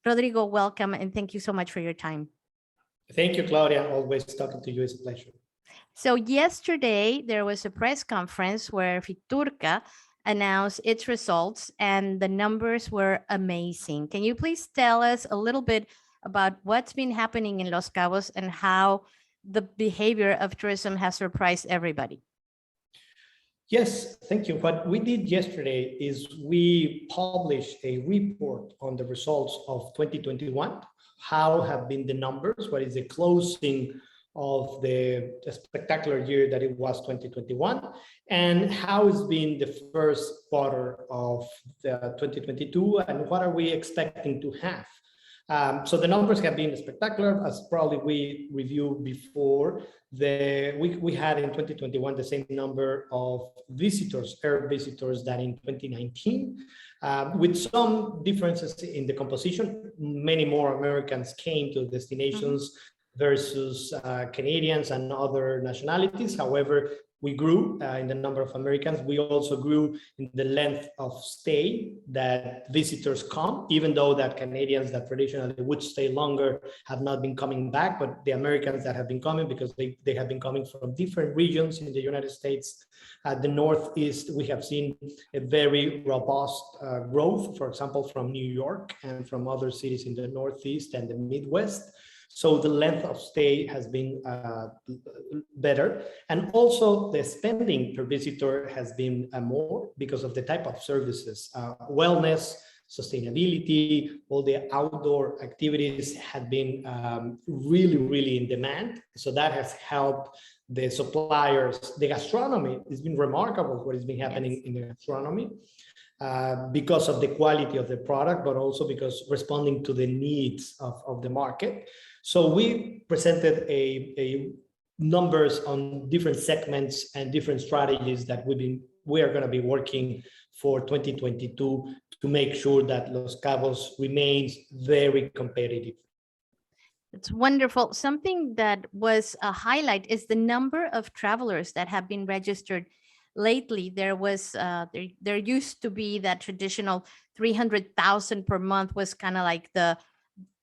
Rodrigo, welcome, and thank you so much for your time. Thank you, Claudia. Always talking to you is a pleasure. So yesterday, there was a press conference where Fiturca announced its results, and the numbers were amazing. Can you please tell us a little bit about what's been happening in Los Cabos and how the behavior of tourism has surprised everybody? Yes, thank you. What we did yesterday is we published a report on the results of 2021. How have been the numbers? What is the closing of the spectacular year that it was 2021? And how has been the first quarter of 2022? And what are we expecting to have? So the numbers have been spectacular, as probably we reviewed before. We had in 2021 the same number of visitors, air visitors, than in 2019, with some differences in the composition. Many more Americans came to destinations versus Canadians and other nationalities. However, we grew in the number of Americans. We also grew in the length of stay that visitors come, even though that Canadians that traditionally would stay longer have not been coming back, but the Americans that have been coming, because they have been coming from different regions in the United States. At the Northeast, we have seen a very robust growth, for example, from New York and from other cities in the Northeast and the Midwest. So the length of stay has been better. And also the spending per visitor has been more because of the type of services, wellness, sustainability, all the outdoor activities have been really in demand. So that has helped the suppliers. The gastronomy has been remarkable, what has been happening in the gastronomy. Because of the quality of the product, but also because responding to the needs of the market. So we presented a numbers on different segments and different strategies that we are going to be working for 2022 to make sure that Los Cabos remains very competitive. It's wonderful. Something that was a highlight is the number of travelers that have been registered. Lately, there was there used to be that traditional 300,000 per month was kind of like the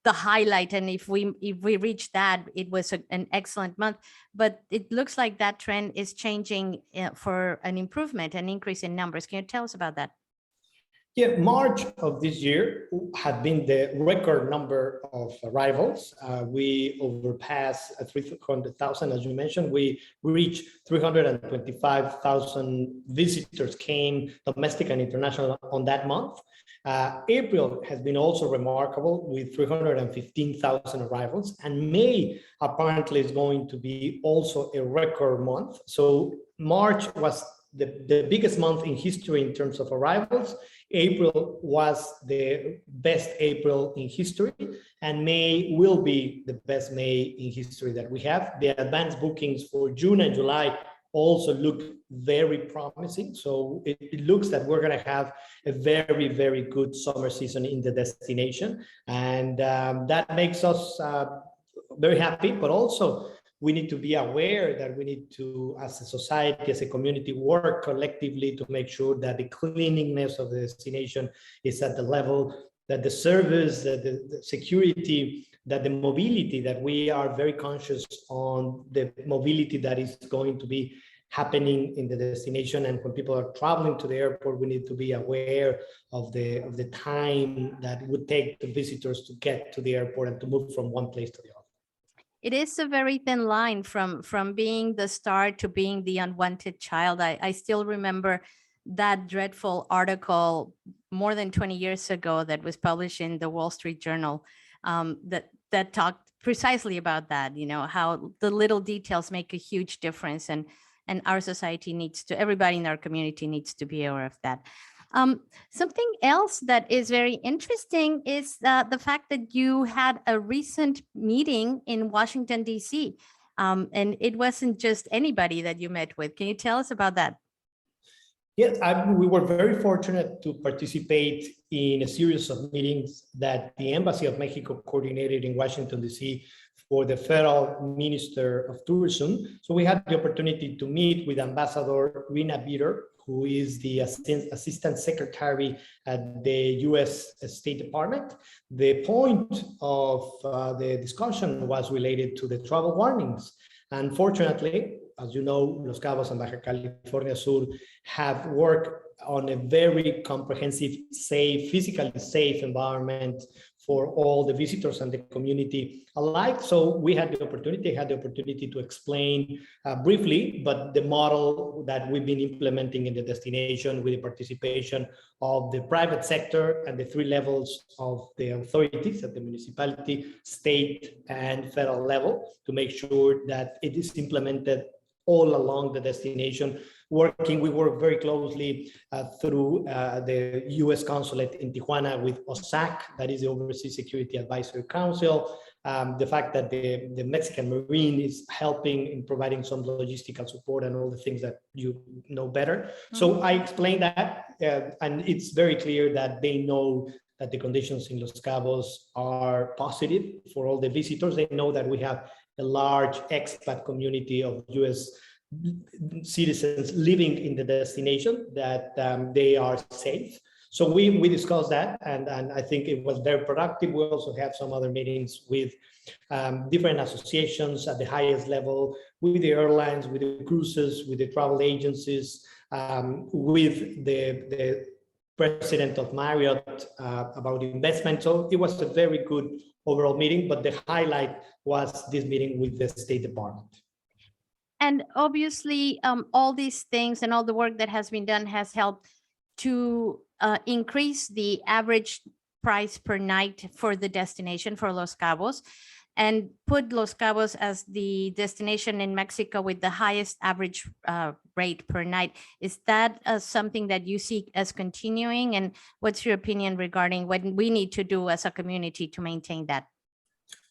highlight, and if we reach that, it was an excellent month. But it looks like that trend is changing for an improvement, an increase in numbers. Can you tell us about that? Yeah, March of this year had been the record number of arrivals. We overpassed 300,000, as you mentioned. We reached 325,000 visitors came, domestic and international, on that month. April has been also remarkable with 315,000 arrivals, and May apparently is going to be also a record month. So March was the biggest month in history in terms of arrivals. April was the best April in history, and May will be the best May in history that we have. The advanced bookings for June and July also look very promising. So it looks that we're going to have a very good summer season in the destination, and that makes us very happy. But also, we need to be aware that we need to, as a society, as a community, work collectively to make sure that the cleanliness of the destination is at the level, that the service, that the security, that the mobility, that we are very conscious on the mobility that is going to be happening in the destination. And when people are traveling to the airport, we need to be aware of the time that it would take the visitors to get to the airport and to move from one place to the other. It is a very thin line from being the star to being the unwanted child. I still remember that dreadful article more than 20 years ago that was published in the Wall Street Journal that talked precisely about that, you know, how the little details make a huge difference, and our society needs to, everybody in our community needs to be aware of that. Something else that is very interesting is the fact that you had a recent meeting in Washington, D.C., and it wasn't just anybody that you met with. Can you tell us about that? Yes, we were very fortunate to participate in a series of meetings that the Embassy of Mexico coordinated in Washington, D.C. for the Federal Minister of Tourism. So we had the opportunity to meet with Ambassador Rina Bitter, who is the Assistant Secretary at the U.S. State Department. The point of the discussion was related to the travel warnings. Unfortunately, as you know, Los Cabos and Baja California Sur have worked on a very comprehensive, safe, physically safe environment for all the visitors and the community alike. So we had the opportunity to explain briefly, but the model that we've been implementing in the destination with the participation of the private sector and the three levels of the authorities at the municipality, state, and federal level to make sure that it is implemented all along the destination. We work very closely through the U.S. consulate in Tijuana with OSAC, that is the Overseas Security Advisory Council. The fact that the Mexican Marine is helping in providing some logistical support and all the things that you know better. So I explained that, and it's very clear that they know that the conditions in Los Cabos are positive for all the visitors. They know that we have a large expat community of U.S. citizens living in the destination, that they are safe. So we discussed that, and I think it was very productive. We also have some other meetings with different associations at the highest level, with the airlines, with the cruises, with the travel agencies, with the president of Marriott about investment. So it was a very good overall meeting, but the highlight was this meeting with the State Department. And obviously, all these things and all the work that has been done has helped to increase the average price per night for the destination for Los Cabos, and put Los Cabos as the destination in Mexico with the highest average rate per night. Is that something that you see as continuing? And what's your opinion regarding what we need to do as a community to maintain that?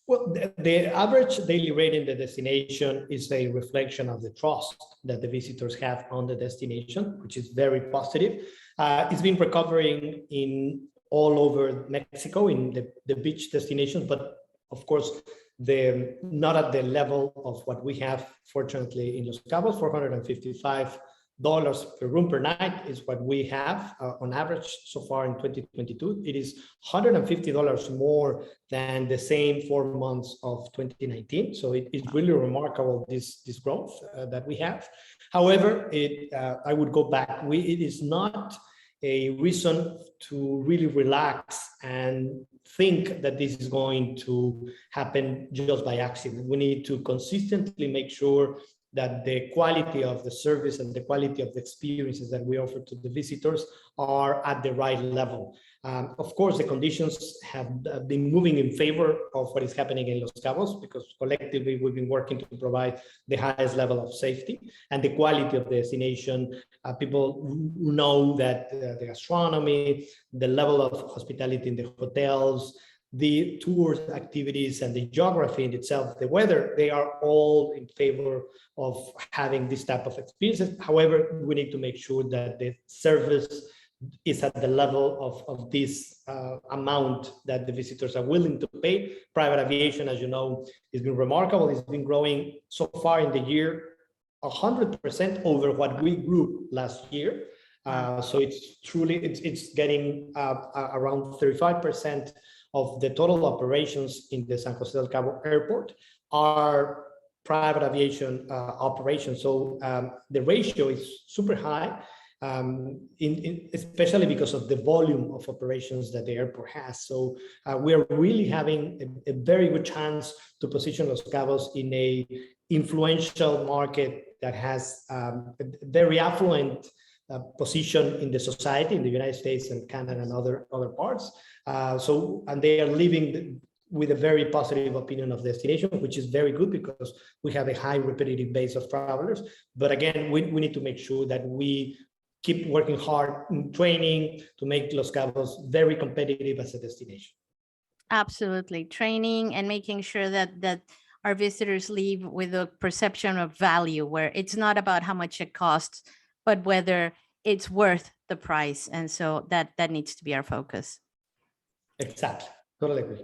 Well, the average daily rate in the destination is a reflection of the trust that the visitors have on the destination, which is very positive. It's been recovering in all over Mexico in the beach destinations, but of course, not at the level of what we have, fortunately, in Los Cabos. $455 per room per night is what we have on average so far in 2022. It is $150 more than the same 4 months of 2019. So it is really remarkable, this growth that we have. However, I would go back. It is not a reason to really relax and think that this is going to happen just by accident. We need to consistently make sure that the quality of the service and the quality of the experiences that we offer to the visitors are at the right level. Of course, the conditions have been moving in favor of what is happening in Los Cabos, because collectively we've been working to provide the highest level of safety and the quality of the destination. People know that the gastronomy, the level of hospitality in the hotels, the tours activities, and the geography in itself, the weather, they are all in favor of having this type of experiences. However, we need to make sure that the service is at the level of this amount that the visitors are willing to pay. Private aviation, as you know, has been remarkable. It's been growing so far in the year 100% over what we grew last year. So it's truly, it's getting around 35% of the total operations in the San Jose del Cabo airport are private aviation operations. So the ratio is super high, especially because of the volume of operations that the airport has. So we are really having a very good chance to position Los Cabos in a influential market that has a very affluent position in the society in the United States and Canada and other parts. And they are living with a very positive opinion of the destination, which is very good because we have a high repetitive base of travelers. But again, we need to make sure that we keep working hard in training to make Los Cabos very competitive as a destination. Absolutely. Training and making sure that our visitors leave with a perception of value, where it's not about how much it costs, but whether it's worth the price. And so that needs to be our focus. Exactly. Totally agree.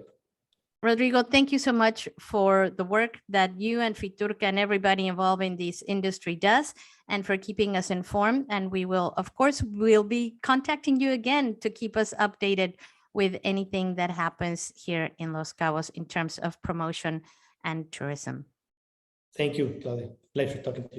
Rodrigo, thank you so much for the work that you and Fiturca and everybody involved in this industry does, and for keeping us informed. And we will, of course, we'll be contacting you again to keep us updated with anything that happens here in Los Cabos in terms of promotion and tourism. Thank you, Claudia. Pleasure talking to you.